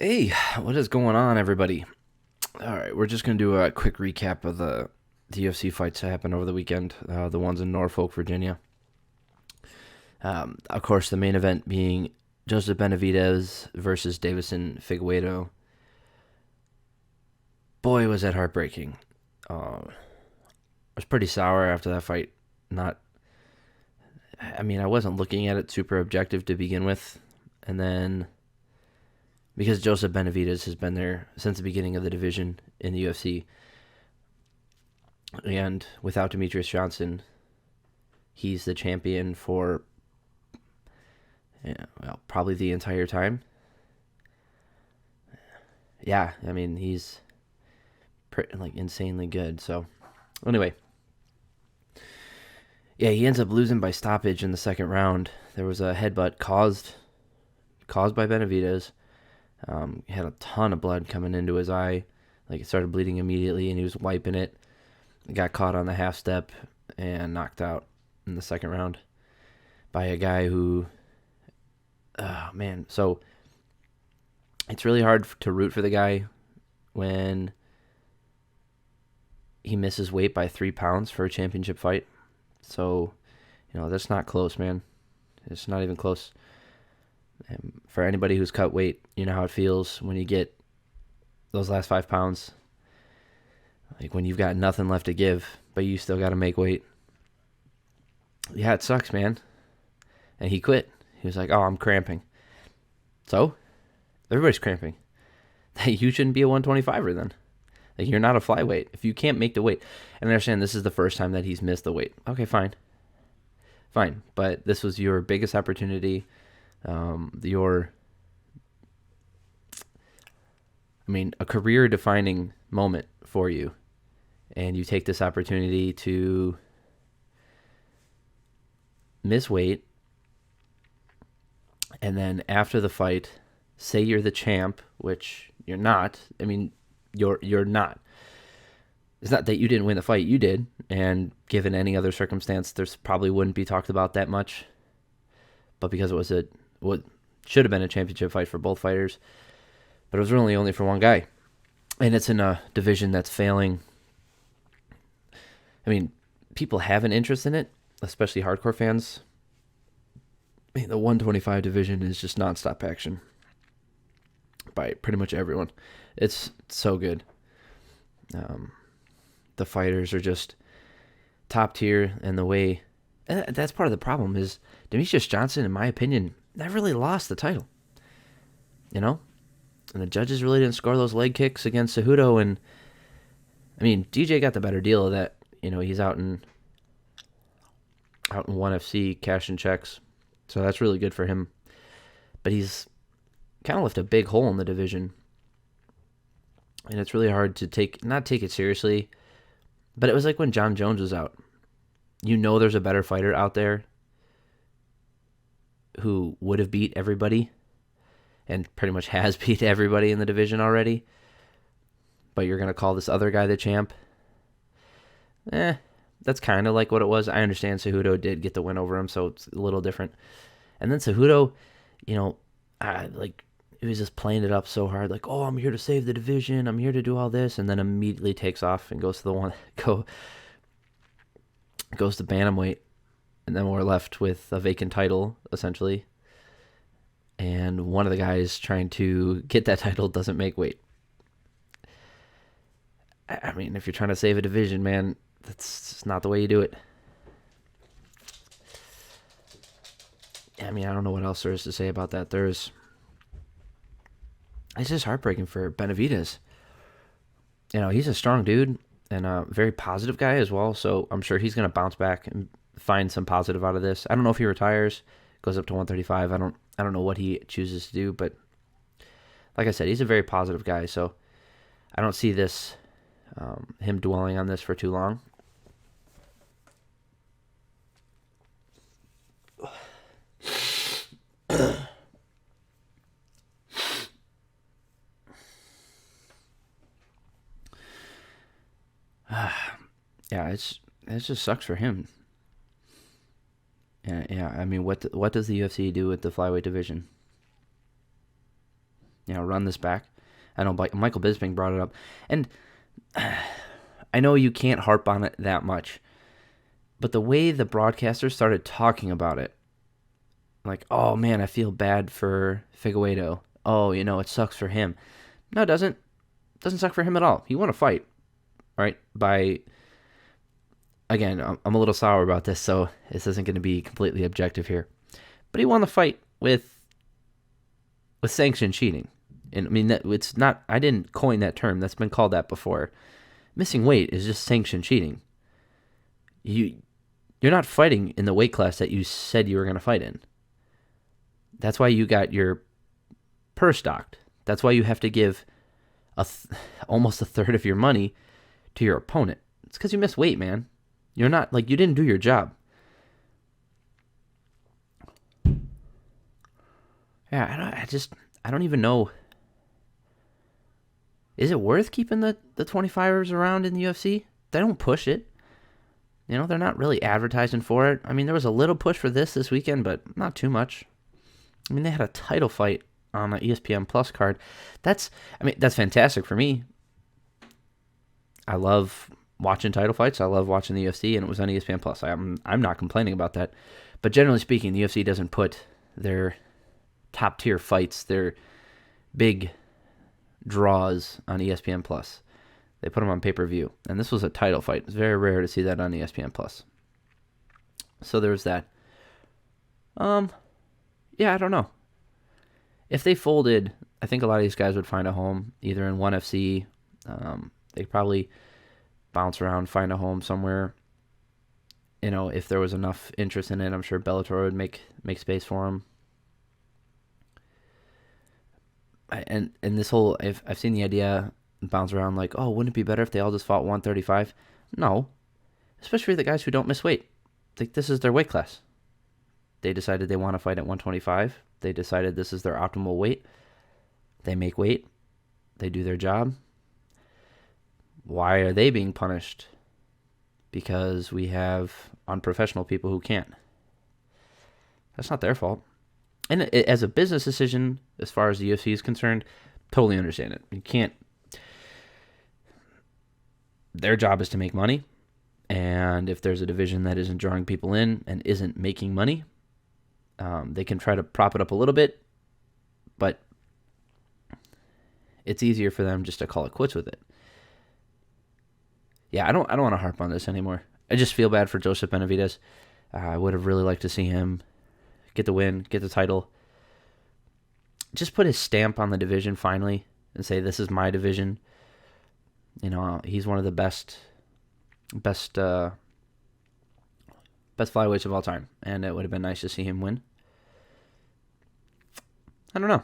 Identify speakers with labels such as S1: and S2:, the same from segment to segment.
S1: Hey, what is going on, everybody? All right, we're just gonna do a quick recap of the UFC fights that happened over the weekend. The ones in Norfolk, Virginia. Of course, the main event being Joseph Benavidez versus Davison Figueiredo. Boy, was that heartbreaking. I was pretty sour after that fight. Not, I mean, I wasn't looking at it super objective to begin with, and then because Joseph Benavidez has been there since the beginning of the division in the UFC, and without Demetrius Johnson, he's the champion for probably the entire time. Yeah, I mean he's like insanely good. So anyway, yeah, he ends up losing by stoppage in the second round. There was a headbutt caused by Benavidez. He had a ton of blood coming into his eye. Like it started bleeding immediately, and he was wiping it. Got caught on the half step and knocked out in the second round by a guy who, oh man, so it's really hard to root for the guy when he misses weight by 3 pounds for a championship fight. So, that's not close, man. It's not even close. And for anybody who's cut weight, you know how it feels when you get those last 5 pounds. Like when you've got nothing left to give, but you still got to make weight. Yeah, it sucks, man. And he quit. He was like, "Oh, I'm cramping." So, everybody's cramping. You shouldn't be a 125er then. Like, you're not a flyweight. If you can't make the weight, and I understand this is the first time that he's missed the weight. Okay, fine. Fine. But this was your biggest opportunity. A career defining moment for you. And you take this opportunity to miss weight. And then after the fight, say you're the champ, which you're not. I mean, you're not. It's not that you didn't win the fight, you did. And given any other circumstance, there's probably wouldn't be talked about that much. But because it was what should have been a championship fight for both fighters, but it was really only for one guy. And it's in a division that's failing. I mean, people have an interest in it, especially hardcore fans. I mean, the 125 division is just nonstop action by pretty much everyone. It's so good. The fighters are just top tier, and the way that's part of the problem is Demetrius Johnson, in my opinion, never really lost the title. And the judges really didn't score those leg kicks against Cejudo, and I mean DJ got the better deal of that. He's out in ONE FC cashing checks, so that's really good for him. But he's kind of left a big hole in the division, and it's really hard to not take it seriously. But it was like when John Jones was out. There's a better fighter out there who would have beat everybody and pretty much has beat everybody in the division already. But you're going to call this other guy the champ? That's kind of like what it was. I understand Cejudo did get the win over him, so it's a little different. And then Cejudo, he was just playing it up so hard, like, "Oh, I'm here to save the division. I'm here to do all this," and then immediately takes off and goes to goes to bantamweight, and then we're left with a vacant title essentially. And one of the guys trying to get that title doesn't make weight. I mean, if you're trying to save a division, man, that's just not the way you do it. I mean, I don't know what else there is to say about that. It's just heartbreaking for Benavidez. He's a strong dude and a very positive guy as well, so I'm sure he's going to bounce back and find some positive out of this. I don't know if he retires, goes up to 135. I don't know what he chooses to do, but like I said, he's a very positive guy, so I don't see this him dwelling on this for too long. Yeah, it just sucks for him. Yeah. I mean, what does the UFC do with the flyweight division? run this back. I know Michael Bisping brought it up. And I know you can't harp on it that much, but the way the broadcasters started talking about it, like, oh man, I feel bad for Figueiredo. Oh, it sucks for him. No, it doesn't. It doesn't suck for him at all. He won a fight, right? Again, I'm a little sour about this, so this isn't going to be completely objective here. But he won the fight with sanctioned cheating. And I mean, it's not, I didn't coin that term. That's been called that before. Missing weight is just sanctioned cheating. You're not fighting in the weight class that you said you were going to fight in. That's why you got your purse docked. That's why you have to give almost a third of your money to your opponent. It's because you missed weight, man. You're not, you didn't do your job. Yeah, I don't even know. Is it worth keeping the 25ers around in the UFC? They don't push it. They're not really advertising for it. I mean, there was a little push for this weekend, but not too much. I mean, they had a title fight on an ESPN Plus card. That's fantastic for me. I love watching title fights. I love watching the UFC, and it was on ESPN Plus. I'm not complaining about that. But generally speaking, the UFC doesn't put their top-tier fights, their big draws on ESPN Plus. They put them on pay-per-view. And this was a title fight. It's very rare to see that on ESPN Plus. So there's that. Yeah, I don't know. If they folded, I think a lot of these guys would find a home, either in ONE FC. They'd probably bounce around, find a home somewhere. If there was enough interest in it, I'm sure Bellator would make space for them. And this whole, I've seen the idea bounce around like, oh, wouldn't it be better if they all just fought 135? No, especially the guys who don't miss weight. This is their weight class. They decided they want to fight at 125. They decided this is their optimal weight. They make weight. They do their job. Why are they being punished? Because we have unprofessional people who can't. That's not their fault. And as a business decision, as far as the UFC is concerned, totally understand it. You can't. Their job is to make money. And if there's a division that isn't drawing people in and isn't making money, they can try to prop it up a little bit, but it's easier for them just to call it quits with it. Yeah, I don't want to harp on this anymore. I just feel bad for Joseph Benavidez. I would have really liked to see him get the win, get the title. Just put his stamp on the division finally and say, this is my division. He's one of the best flyweights of all time, and it would have been nice to see him win. I don't know.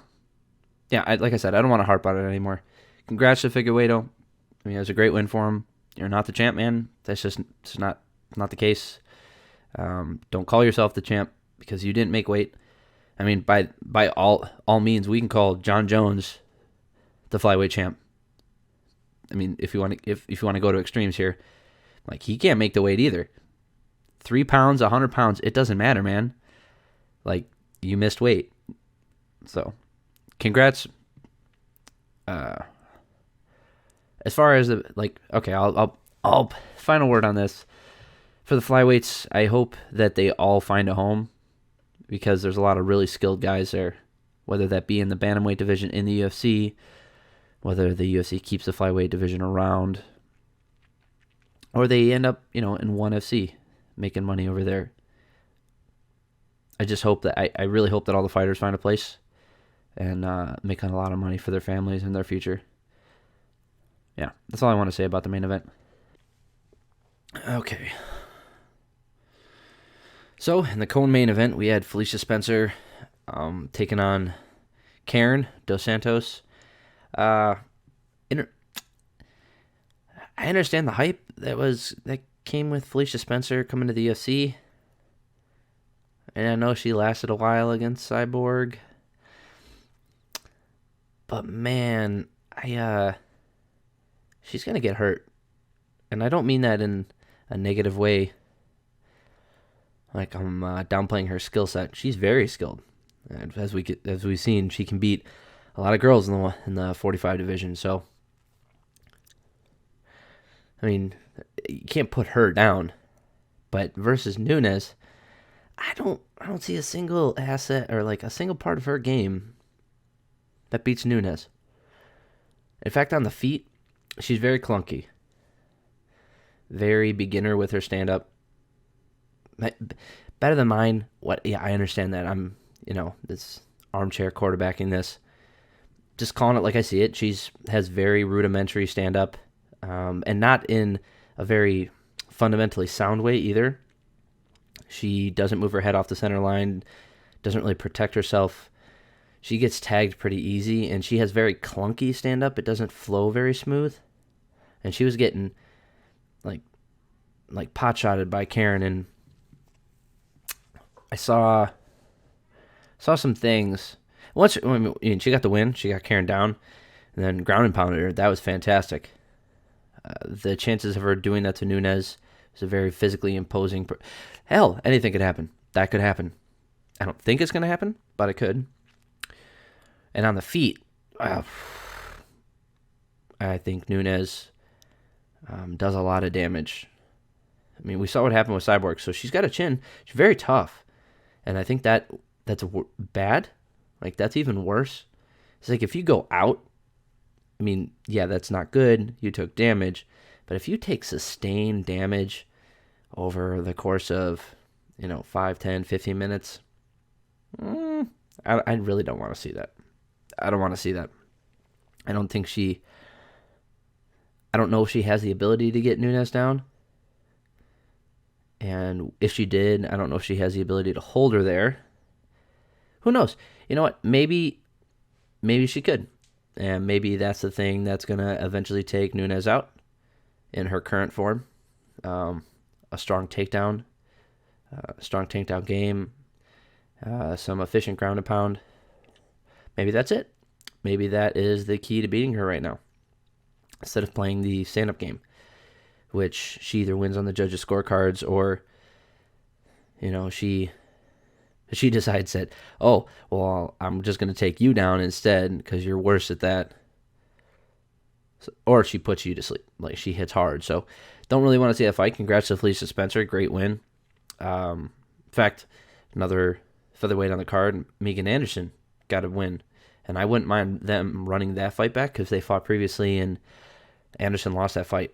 S1: Yeah, like I said, I don't want to harp on it anymore. Congrats to Figueiredo. I mean, it was a great win for him. You're not the champ, man. That's just not the case. Don't call yourself the champ because you didn't make weight. I mean, by all means, we can call John Jones the flyweight champ. I mean, if you want to go to extremes here, he can't make the weight either. 3 pounds, 100 pounds, it doesn't matter, man. You missed weight. So, congrats. As far as okay, I'll final word on this. For the flyweights, I hope that they all find a home because there's a lot of really skilled guys there, whether that be in the bantamweight division in the UFC, whether the UFC keeps the flyweight division around, or they end up, in ONE FC making money over there. I just hope that I really hope that all the fighters find a place and making a lot of money for their families and their future. Yeah, that's all I want to say about the main event. Okay. So, in the co-main event, we had Felicia Spencer taking on Karen Dos Santos. I understand the hype that came with Felicia Spencer coming to the UFC. And I know she lasted a while against Cyborg. But man, she's going to get hurt. And I don't mean that in a negative way. I'm downplaying her skill set. She's very skilled. And as we've seen, she can beat a lot of girls in the 45 division. So, I mean, you can't put her down. But versus Nunes, I don't see a single asset or like a single part of her game that beats Nunes. In fact, on the feet, she's very clunky. Very beginner with her stand up. Better than mine. What? Yeah, I understand that. I'm, this armchair quarterbacking this. Just calling it like I see it. She's has very rudimentary stand up, and not in a very fundamentally sound way either. She doesn't move her head off the center line, doesn't really protect herself. She gets tagged pretty easy, and she has very clunky stand up. It doesn't flow very smooth. And she was getting like pot shotted by Karen, and I saw some things. Once she got the win, she got Karen down, and then ground and pounded her. That was fantastic. The chances of her doing that to Nunes is a very physically imposing. Hell, anything could happen. That could happen. I don't think it's going to happen, but it could. And on the feet, I think Nunes does a lot of damage. I mean, we saw what happened with Cyborg, so she's got a chin. She's very tough, and I think that's bad. Like, that's even worse. It's like if you go out, I mean, yeah, that's not good. You took damage, but if you take sustained damage over the course of 5, 10, 15 minutes, I really don't want to see that. I don't want to see that. I don't know if she has the ability to get Nunes down. And if she did, I don't know if she has the ability to hold her there. Who knows? You know what? Maybe she could. And maybe that's the thing that's going to eventually take Nunes out in her current form. A strong takedown game, some efficient ground and pound. Maybe that's it. Maybe that is the key to beating her right now. Instead of playing the stand-up game, which she either wins on the judges' scorecards or, she decides that, oh, well, I'm just going to take you down instead because you're worse at that. So, or she puts you to sleep. Like, she hits hard. So, don't really want to see that fight. Congrats to Felicia Spencer. Great win. In fact, another featherweight on the card, Megan Anderson, got a win. And I wouldn't mind them running that fight back because they fought previously and Anderson lost that fight.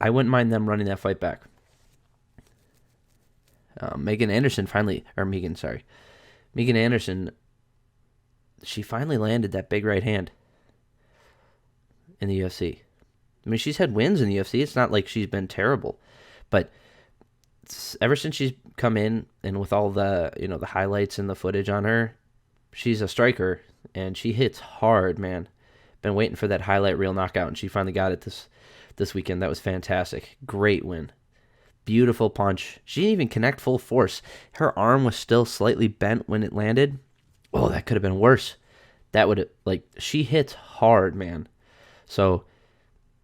S1: I wouldn't mind them running that fight back. Megan Anderson, she finally landed that big right hand in the UFC. I mean, she's had wins in the UFC. It's not like she's been terrible. But ever since she's come in and with all the, the highlights and the footage on her, she's a striker and she hits hard, man. Been waiting for that highlight reel knockout and she finally got it this weekend. That was fantastic. Great win. Beautiful punch. She didn't even connect full force. Her arm was still slightly bent when it landed. Oh, that could have been worse. That would have, she hits hard, man. So,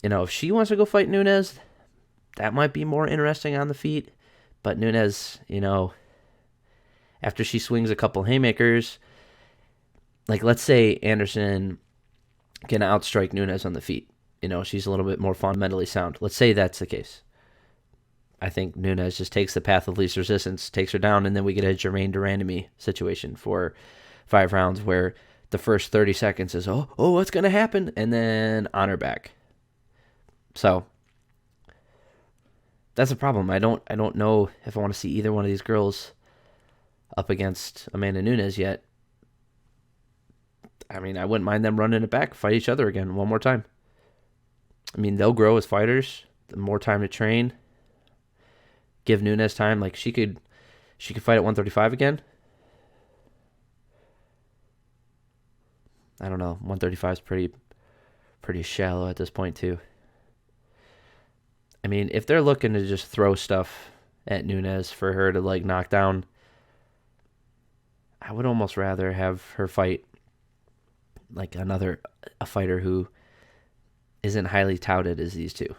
S1: if she wants to go fight Nunes, that might be more interesting on the feet. But Nunes, after she swings a couple haymakers, let's say Anderson can outstrike Nunes on the feet. She's a little bit more fundamentally sound. Let's say that's the case. I think Nunes just takes the path of least resistance, takes her down, and then we get a Jermaine Durandamy situation for 5 rounds where the first 30 seconds is, oh, what's going to happen? And then on her back. So that's a problem. I don't know if I want to see either one of these girls up against Amanda Nunes yet. I mean, I wouldn't mind them running it back, fight each other again one more time. I mean, they'll grow as fighters, the more time to train. Give Nunes time. She could fight at 135 again. I don't know. 135 is pretty shallow at this point too. I mean, if they're looking to just throw stuff at Nunes for her to knock down, I would almost rather have her fight a fighter who isn't highly touted as these two.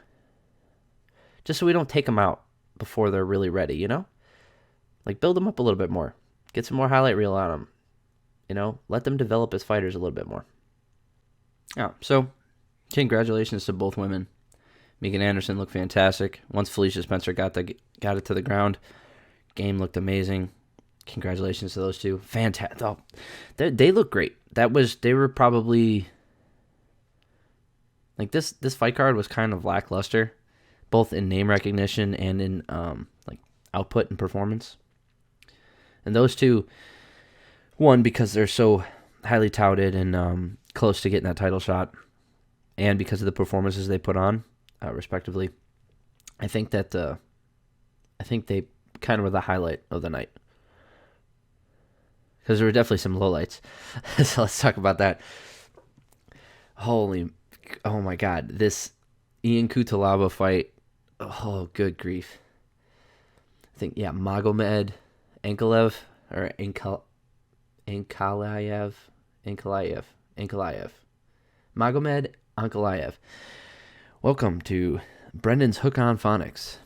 S1: Just so we don't take them out before they're really ready, build them up a little bit more. Get some more highlight reel on them. Let them develop as fighters a little bit more. Yeah, so congratulations to both women. Megan Anderson looked fantastic. Once Felicia Spencer got it to the ground, game looked amazing. Congratulations to those two. Fantastic. Oh, they look great. They were probably like this fight card was kind of lackluster, both in name recognition and in like output and performance. And those two, one, because they're so highly touted and close to getting that title shot, and because of the performances they put on, respectively, I think they kind of were the highlight of the night. Because there were definitely some lowlights. So let's talk about that. Oh my God, this Ian Cutelaba fight. Oh, good grief. I think, Magomed Ankalaev or Ankalaev. Magomed Ankalaev. Welcome to Brendan's Hook on Phonics.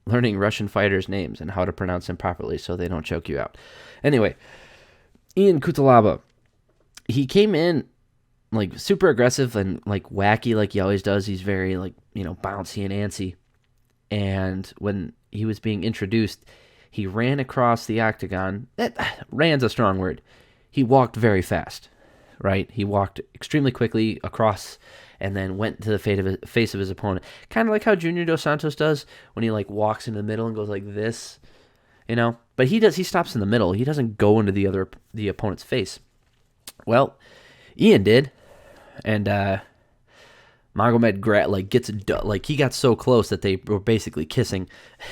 S1: Learning Russian fighters' names and how to pronounce them properly so they don't choke you out. Anyway, Ian Cutelaba. He came in like super aggressive and like wacky like he always does. He's very like, bouncy and antsy. And when he was being introduced, he ran across the octagon. Ran's a strong word. He walked very fast, right? He walked extremely quickly across and then went to the face of his opponent. Kind of like how Junior Dos Santos does when he like walks in the middle and goes like this, But he stops in the middle. He doesn't go into the opponent's face. Well, Ian did, and Magomed he got so close that they were basically kissing,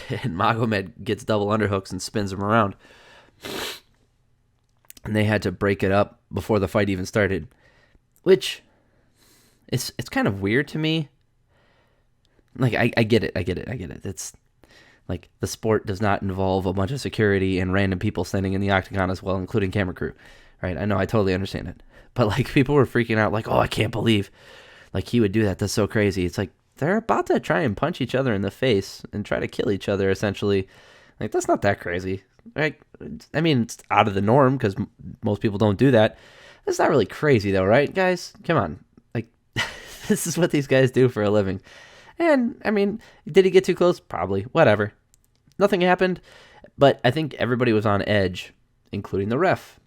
S1: and Magomed gets double underhooks and spins him around. And they had to break it up before the fight even started, which it's kind of weird to me. Like, I get it. It's like the sport does not involve a bunch of security and random people standing in the octagon as well, including camera crew, right? I know, I totally understand it. But like, people were freaking out like, oh, I can't believe like he would do that. That's so crazy. It's like they're about to try and punch each other in the face and try to kill each other, essentially. Like, that's not that crazy. Right? I mean, it's out of the norm because most people don't do that. It's not really crazy though, right, guys? Come on. Like, this is what these guys do for a living. And, I mean, did he get too close? Probably. Whatever. Nothing happened. But I think everybody was on edge, including the ref.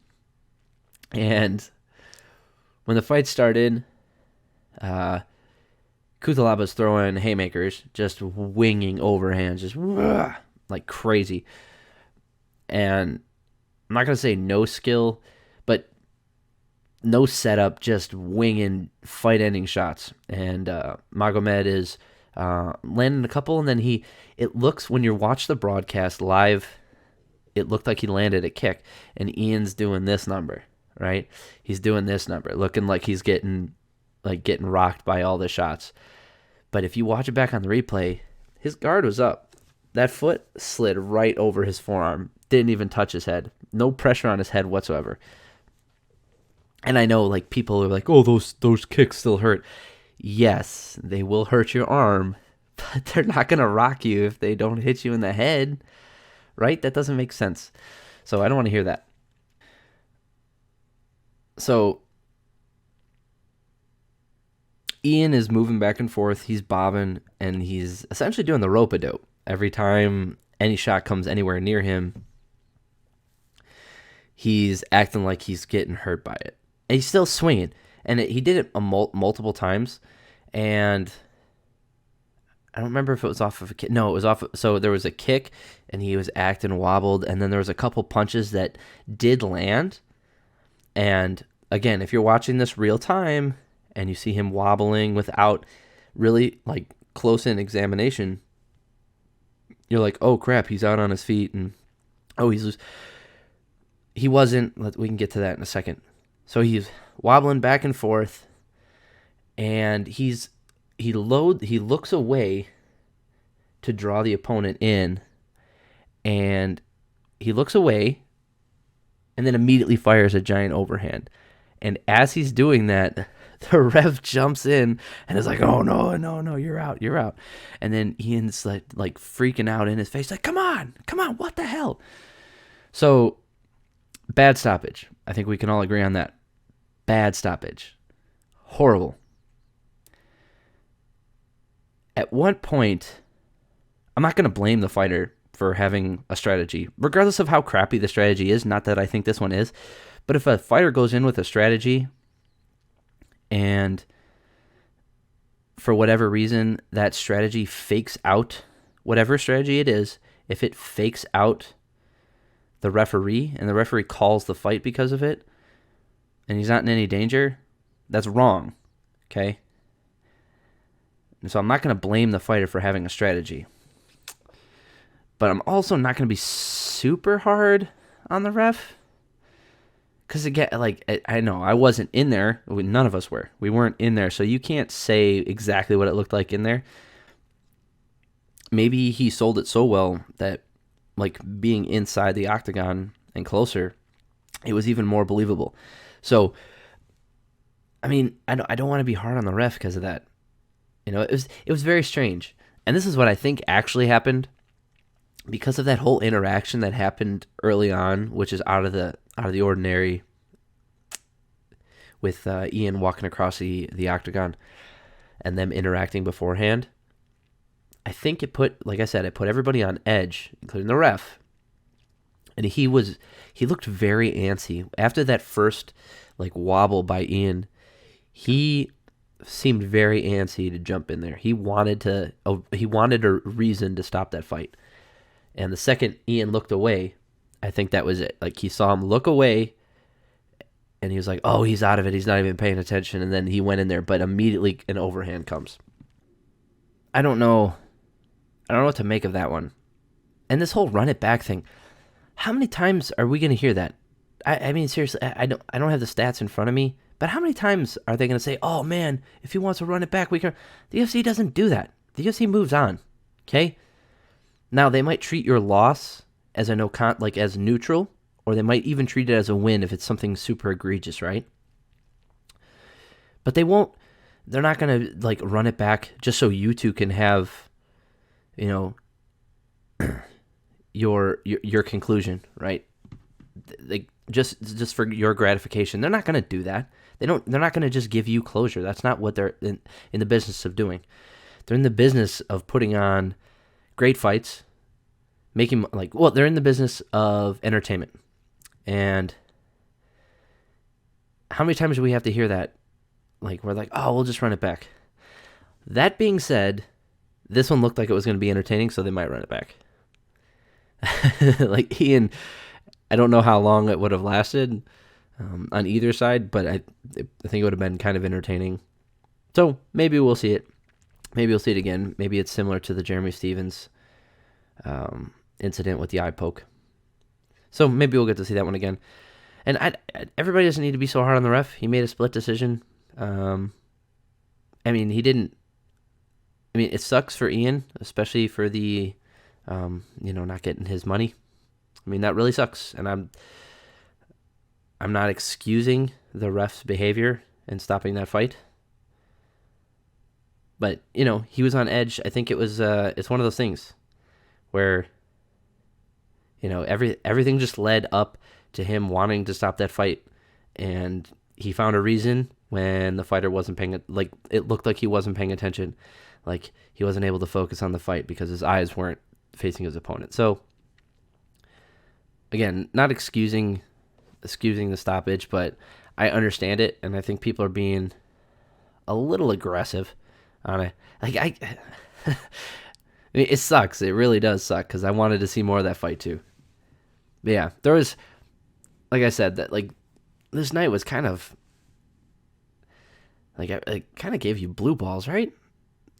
S1: And when the fight started, Cutelaba's throwing haymakers, just winging overhands, just like crazy. And I'm not going to say no skill, but no setup, just winging fight-ending shots. And Magomed is landing a couple, and then it looks, when you watch the broadcast live, it looked like he landed a kick, and Ian's doing this number, right? He's doing this number, looking like he's getting rocked by all the shots. But if you watch it back on the replay, his guard was up. That foot slid right over his forearm. Didn't even touch his head. No pressure on his head whatsoever. And I know, like, people are like, oh, those kicks still hurt. Yes, they will hurt your arm, but they're not going to rock you if they don't hit you in the head, right? That doesn't make sense. So I don't want to hear that. So Ian is moving back and forth. He's bobbing, and he's essentially doing the rope-a-dope. Every time any shot comes anywhere near him, he's acting like he's getting hurt by it. And he's still swinging. And he did it multiple times. And I don't remember if it was off of a kick. No, it was off. So there was a kick, and he was acting wobbled. And then there was a couple punches that did land. And again, if you're watching this real time and you see him wobbling without really like close-in examination, you're like, oh crap, he's out on his feet, and oh, he wasn't. We can get to that in a second. So he's wobbling back and forth, and he looks away to draw the opponent in, and he looks away, and then immediately fires a giant overhand. And as he's doing that, the ref jumps in and is like, oh, no, you're out. And then Ian's like freaking out in his face, like, come on, what the hell? So Bad stoppage. I think we can all agree on that. Bad stoppage. Horrible. At what point, I'm not going to blame the fighter for having a strategy, regardless of how crappy the strategy is. Not that I think this one is, but if a fighter goes in with a strategy and for whatever reason that strategy fakes out, whatever strategy it is, if it fakes out the referee and the referee calls the fight because of it and he's not in any danger, that's wrong, okay? And so I'm not going to blame the fighter for having a strategy. But I'm also not going to be super hard on the ref. Because again, like, I know I wasn't in there. None of us were. We weren't in there. So you can't say exactly what it looked like in there. Maybe he sold it so well that, like, being inside the octagon and closer, it was even more believable. So, I mean, I don't want to be hard on the ref because of that. You know, it was very strange. And this is what I think actually happened. Because of that whole interaction that happened early on, which is out of the ordinary, with Ian walking across the octagon and them interacting beforehand, I think it put, like I said, it put everybody on edge, including the ref. And he looked very antsy after that first like wobble by Ian. He seemed very antsy to jump in there. He wanted a reason to stop that fight. And the second Ian looked away, I think that was it. Like, he saw him look away, and he was like, oh, he's out of it. He's not even paying attention. And then he went in there, but immediately an overhand comes. I don't know what to make of that one. And this whole run it back thing, how many times are we going to hear that? I mean, seriously, I don't have the stats in front of me, but how many times are they going to say, oh, man, if he wants to run it back, we can. The UFC doesn't do that. The UFC moves on, okay? Now, they might treat your loss as as neutral, or they might even treat it as a win if it's something super egregious, right? But they're not going to like run it back just so you two can have, you know, your conclusion, right? Like just for your gratification. They're not going to do that. They're not going to just give you closure. That's not what they're in the business of doing. They're in the business of putting on great fights, they're in the business of entertainment. And how many times do we have to hear that? Like, we're like, oh, we'll just run it back. That being said, this one looked like it was going to be entertaining, so they might run it back. Like, Ian, I don't know how long it would have lasted on either side, but I think it would have been kind of entertaining. So maybe we'll see it. Maybe we'll see it again. Maybe it's similar to the Jeremy Stevens incident with the eye poke. So maybe we'll get to see that one again. And everybody doesn't need to be so hard on the ref. He made a split decision. I mean, it sucks for Ian, especially for the, not getting his money. I mean, that really sucks. And I'm not excusing the ref's behavior in stopping that fight. But, he was on edge. I think it's one of those things where, everything just led up to him wanting to stop that fight. And he found a reason when the fighter wasn't it looked like he wasn't paying attention. Like, he wasn't able to focus on the fight because his eyes weren't facing his opponent. So, again, not excusing the stoppage, but I understand it. And I think people are being a little aggressive on it. Like, I mean, it sucks. It really does suck because I wanted to see more of that fight too. But yeah, there was, like I said, that like this night was kind of like it kind of gave you blue balls, right?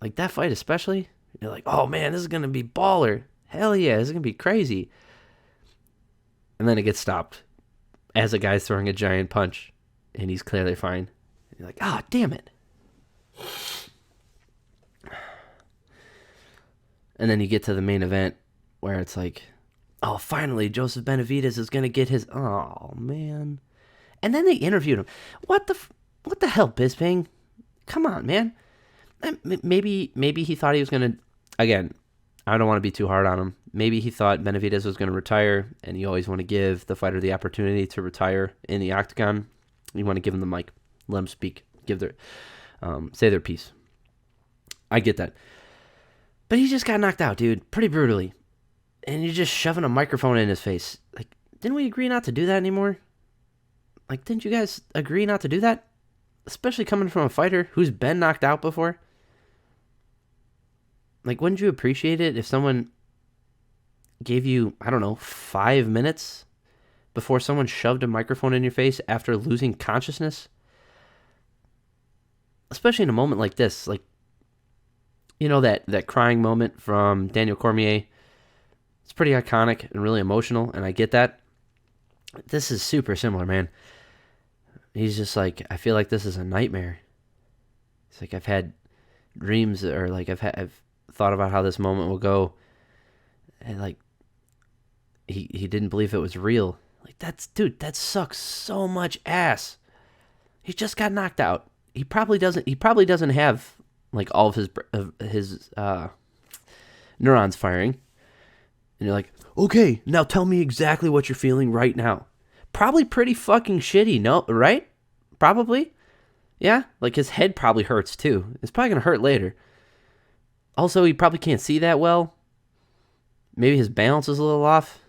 S1: Like that fight especially. You're like, oh man, this is gonna be baller. Hell yeah, this is gonna be crazy. And then it gets stopped as a guy's throwing a giant punch, and he's clearly fine. And you're like, ah, oh, damn it. And then you get to the main event where it's like, oh, finally, Joseph Benavidez is going to get his... Oh, man. And then they interviewed him. What the hell, Bisping? Come on, man. Maybe he thought he was going to... Again, I don't want to be too hard on him. Maybe he thought Benavidez was going to retire, and you always want to give the fighter the opportunity to retire in the octagon. You want to give them the mic, let them speak, give their say their piece. I get that. But he just got knocked out, dude, pretty brutally. And you're just shoving a microphone in his face. Like, didn't we agree not to do that anymore? Like, didn't you guys agree not to do that? Especially coming from a fighter who's been knocked out before. Like, wouldn't you appreciate it if someone gave you, 5 minutes before someone shoved a microphone in your face after losing consciousness? Especially in a moment like this. Like, that crying moment from Daniel Cormier. It's pretty iconic and really emotional, and I get that. This is super similar, man. He's just like, I feel like this is a nightmare. It's like I've had dreams, or like I've thought about how this moment will go, and like he didn't believe it was real. Like, that sucks so much ass. He just got knocked out. He probably doesn't have like all of his neurons firing. And you're like, okay, now tell me exactly what you're feeling right now. Probably pretty fucking shitty, no, right? Probably. Yeah, like his head probably hurts too. It's probably going to hurt later. Also, he probably can't see that well. Maybe his balance is a little off.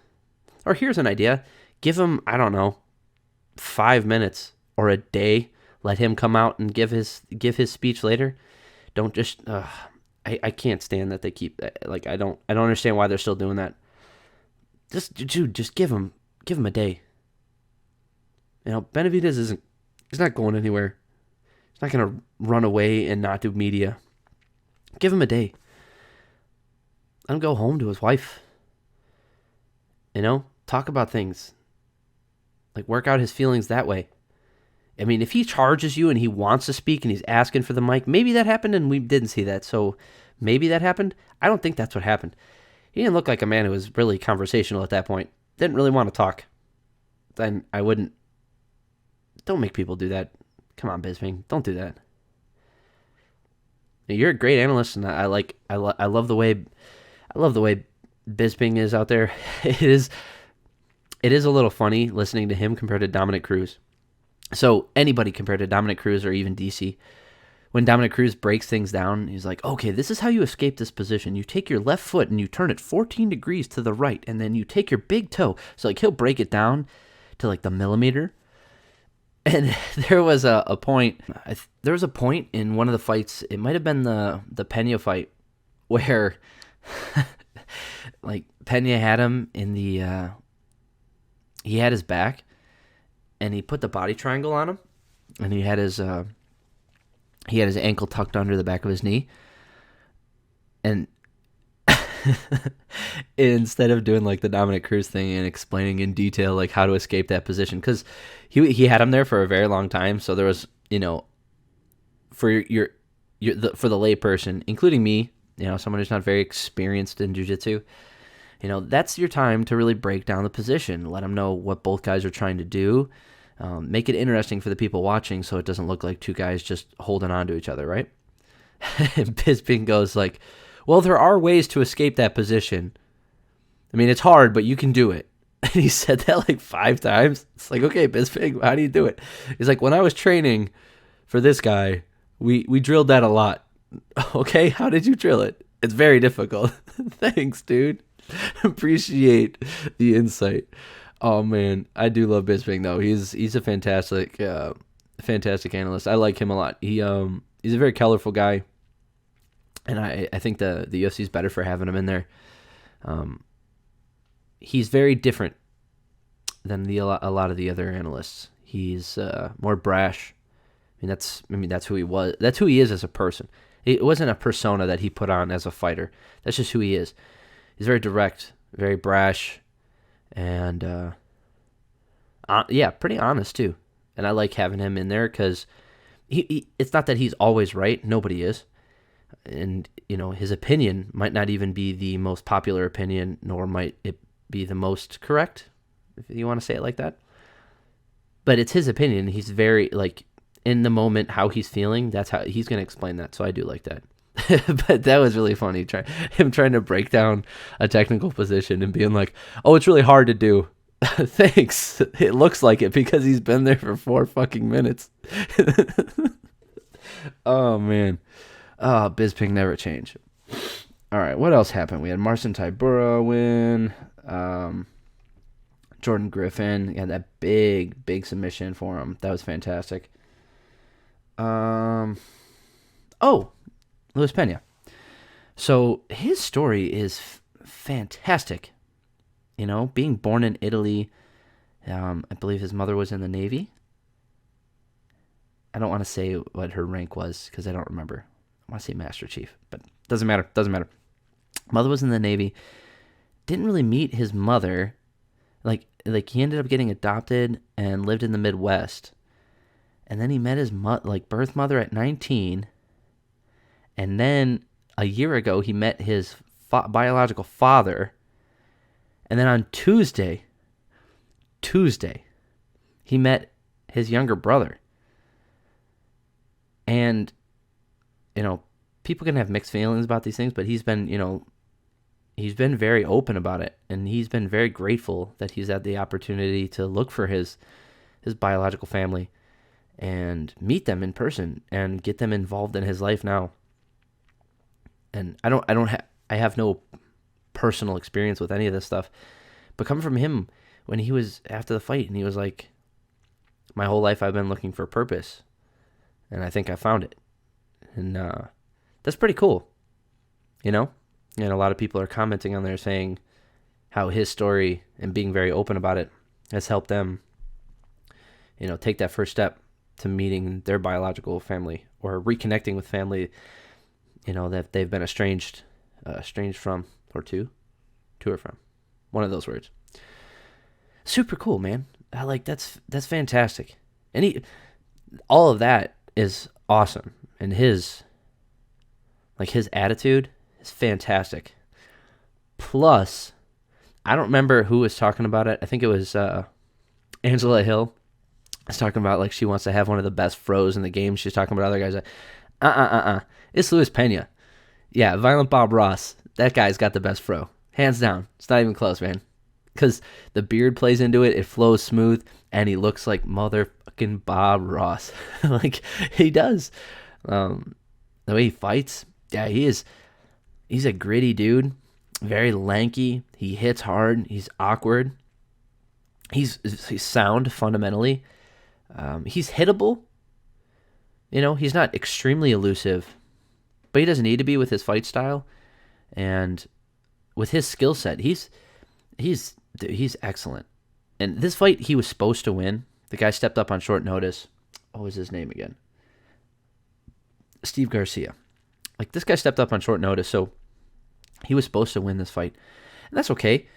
S1: Or here's an idea. Give him, 5 minutes or a day. Let him come out and give his speech later. Don't just... I can't stand that they keep... Like, I don't understand why they're still doing that. Just give him a day. Benavidez he's not going anywhere. He's not going to run away and not do media. Give him a day. Let him go home to his wife. Talk about things. Like, work out his feelings that way. I mean, if he charges you and he wants to speak and he's asking for the mic, maybe that happened and we didn't see that. So maybe that happened. I don't think that's what happened. He didn't look like a man who was really conversational at that point. Didn't really want to talk. Then I wouldn't. Don't make people do that. Come on, Bisping. Don't do that. You're a great analyst, and I love the way Bisping is out there. It is a little funny listening to him compared to Dominic Cruz. So anybody compared to Dominic Cruz or even DC, when Dominic Cruz breaks things down, he's like, okay, this is how you escape this position. You take your left foot and you turn it 14 degrees to the right, and then you take your big toe. So like he'll break it down to like the millimeter. And there was a point. There was a point in one of the fights. It might have been the Pena fight, where like Pena had him in the. He had his back, and he put the body triangle on him, and he had his ankle tucked under the back of his knee, and instead of doing like the Dominic Cruz thing and explaining in detail like how to escape that position, because he had him there for a very long time, so there was for for the lay person, including me, someone who's not very experienced in jiu-jitsu, that's your time to really break down the position, let them know what both guys are trying to do, make it interesting for the people watching so it doesn't look like two guys just holding on to each other, right? And Bisping goes like, well, there are ways to escape that position. I mean, it's hard, but you can do it. And he said that like 5 times. It's like, okay, Bisping, how do you do it? He's like, when I was training for this guy, we drilled that a lot. Okay, how did you drill it? It's very difficult. Thanks, dude. Appreciate the insight. Oh man, I do love Bisping though. He's a fantastic analyst. I like him a lot. He's a very colorful guy, and I think the UFC is better for having him in there. He's very different than a lot of the other analysts. He's more brash. That's who he was. That's who he is as a person. It wasn't a persona that he put on as a fighter. That's just who he is. He's very direct, very brash, and pretty honest too. And I like having him in there because it's not that he's always right. Nobody is. And, his opinion might not even be the most popular opinion, nor might it be the most correct, if you want to say it like that. But it's his opinion. He's very, in the moment, how he's feeling, that's how he's going to explain that. So I do like that. But that was really funny. Him trying to break down a technical position and being like, "Oh, it's really hard to do." Thanks. It looks like it because he's been there for 4 fucking minutes. Oh man. Oh, Bisping never change. All right, what else happened? We had Marcin Tybura win. Jordan Griffin had that big submission for him. That was fantastic. Oh, Luis Pena. So his story is fantastic. You know, being born in Italy, I believe his mother was in the Navy. I don't want to say what her rank was because I don't remember. I want to say Master Chief, but doesn't matter. Doesn't matter. Mother was in the Navy. Didn't really meet his mother. Like he ended up getting adopted and lived in the Midwest. And then he met his birth mother at 19. And then a year ago, he met his biological father. And then on Tuesday, he met his younger brother. And, you know, people can have mixed feelings about these things, but he's been very open about it. And he's been very grateful that he's had the opportunity to look for his biological family and meet them in person and get them involved in his life now. And I have no personal experience with any of this stuff, but coming from him when he was after the fight and he was like, my whole life I've been looking for purpose and I think I found it. And that's pretty cool, you know? And a lot of people are commenting on there saying how his story and being very open about it has helped them, you know, take that first step to meeting their biological family or reconnecting with family, you know, that they've been estranged from, or to or from. One of those words. Super cool, man. That's fantastic. And all of that is awesome. And his attitude is fantastic. Plus, I don't remember who was talking about it. I think it was Angela Hill. I was talking about she wants to have one of the best fros in the game. She's talking about other guys like, it's Luis Pena. Yeah, Violent Bob Ross. That guy's got the best fro. Hands down. It's not even close, man. Because the beard plays into it. It flows smooth. And he looks like motherfucking Bob Ross. He does. The way he fights. Yeah, he's a gritty dude. Very lanky. He hits hard. He's awkward. He's sound fundamentally. He's hittable. You know, he's not extremely elusive, but he doesn't need to be with his fight style. And with his skill set, he's excellent. And this fight, he was supposed to win. The guy stepped up on short notice. What was his name again? Steve Garcia. This guy stepped up on short notice, so he was supposed to win this fight. And that's okay.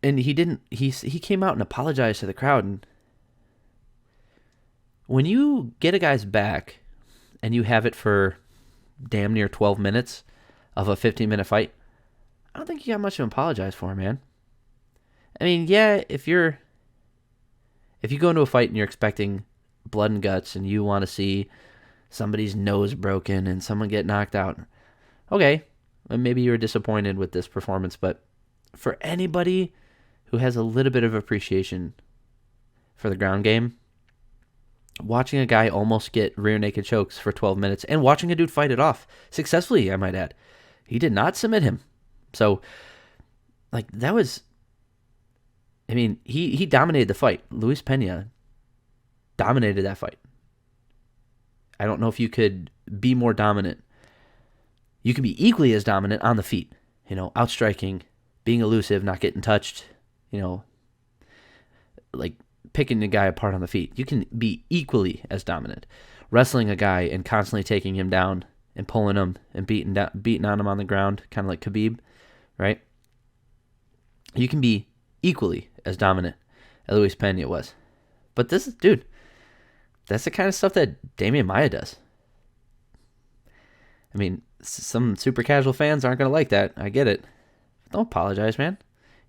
S1: And he didn't. He came out and apologized to the crowd. And when you get a guy's back and you have it for damn near 12 minutes of a 15-minute fight, I don't think you got much to apologize for, man. I mean, yeah, if you go into a fight and you're expecting blood and guts and you want to see somebody's nose broken and someone get knocked out, okay, maybe you were disappointed with this performance, but for anybody who has a little bit of appreciation for the ground game, watching a guy almost get rear naked chokes for 12 minutes and watching a dude fight it off successfully, I might add. He did not submit him. So, that was, I mean, he dominated the fight. Luis Pena dominated that fight. I don't know if you could be more dominant. You can be equally as dominant on the feet, you know, outstriking, being elusive, not getting touched, you know, picking the guy apart on the feet. You can be equally as dominant. Wrestling a guy and constantly taking him down and pulling him and beating on him on the ground, kind of like Khabib, right? You can be equally as dominant as Luis Pena was. But this is, dude, that's the kind of stuff that Damian Maia does. I mean, some super casual fans aren't going to like that. I get it. Don't apologize, man.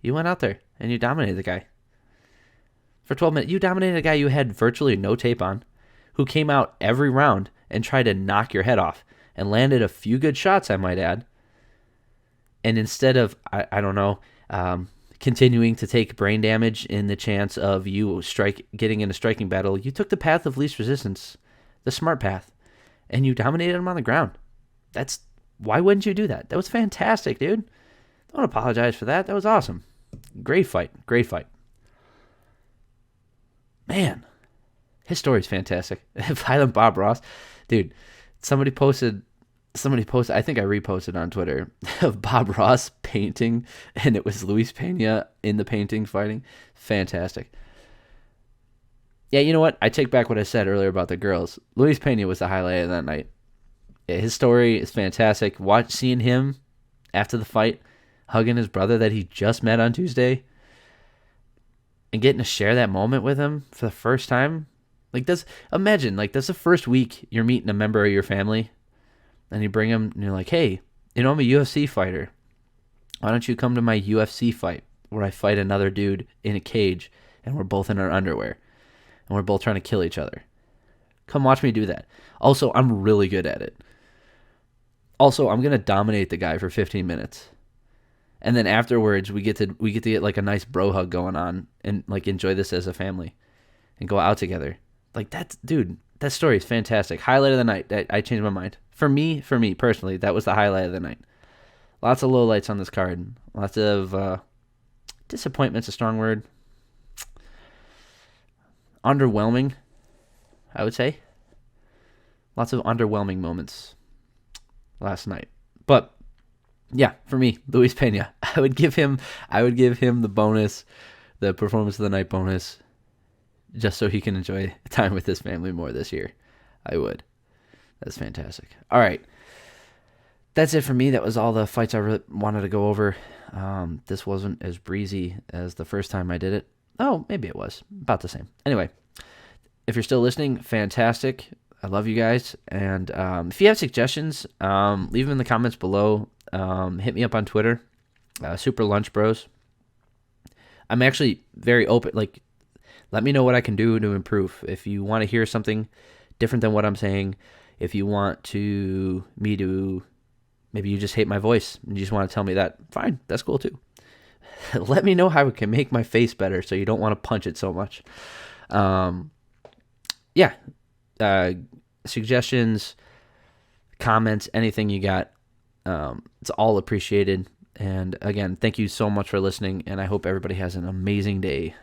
S1: You went out there and you dominated the guy. For 12 minutes, you dominated a guy you had virtually no tape on, who came out every round and tried to knock your head off. and landed a few good shots, I might add. And instead of, I don't know, continuing to take brain damage in the chance of you getting in a striking battle, you took the path of least resistance, the smart path, and you dominated him on the ground. Why wouldn't you do that? That was fantastic, dude. Don't apologize for that. That was awesome. Great fight. Man, his story's fantastic. Violent Bob Ross. Dude, somebody posted, I think I reposted on Twitter, of Bob Ross painting, and it was Luis Pena in the painting fighting. Fantastic. Yeah, you know what? I take back what I said earlier about the girls. Luis Pena was the highlight of that night. Yeah, his story is fantastic. Seeing him after the fight, hugging his brother that he just met on Tuesday, and getting to share that moment with him for the first time. Imagine, that's the first week you're meeting a member of your family, and you bring him, and you're like, hey, I'm a UFC fighter. Why don't you come to my UFC fight where I fight another dude in a cage, and we're both in our underwear, and we're both trying to kill each other. Come watch me do that. Also, I'm really good at it. Also, I'm going to dominate the guy for 15 minutes. And then afterwards, we get to get like a nice bro hug going on and enjoy this as a family and go out together. That story is fantastic. Highlight of the night. I changed my mind. For me personally, that was the highlight of the night. Lots of lowlights on this card. Lots of disappointment's a strong word. Underwhelming, I would say. Lots of underwhelming moments last night. But yeah, for me, Luis Pena, I would give him the bonus, the performance of the night bonus, just so he can enjoy time with his family more this year. I would. That's fantastic. All right. That's it for me. That was all the fights I really wanted to go over. This wasn't as breezy as the first time I did it. Oh, maybe it was. About the same. Anyway, if you're still listening, fantastic. I love you guys. And if you have suggestions, leave them in the comments below. Hit me up on Twitter, Super Lunch Bros. I'm actually very open. Let me know what I can do to improve. If you want to hear something different than what I'm saying, if you want me to, maybe you just hate my voice and you just want to tell me that, fine, that's cool too. Let me know how it can make my face better so you don't want to punch it so much. Suggestions, comments, anything you got, it's all appreciated. And again, thank you so much for listening, and I hope everybody has an amazing day.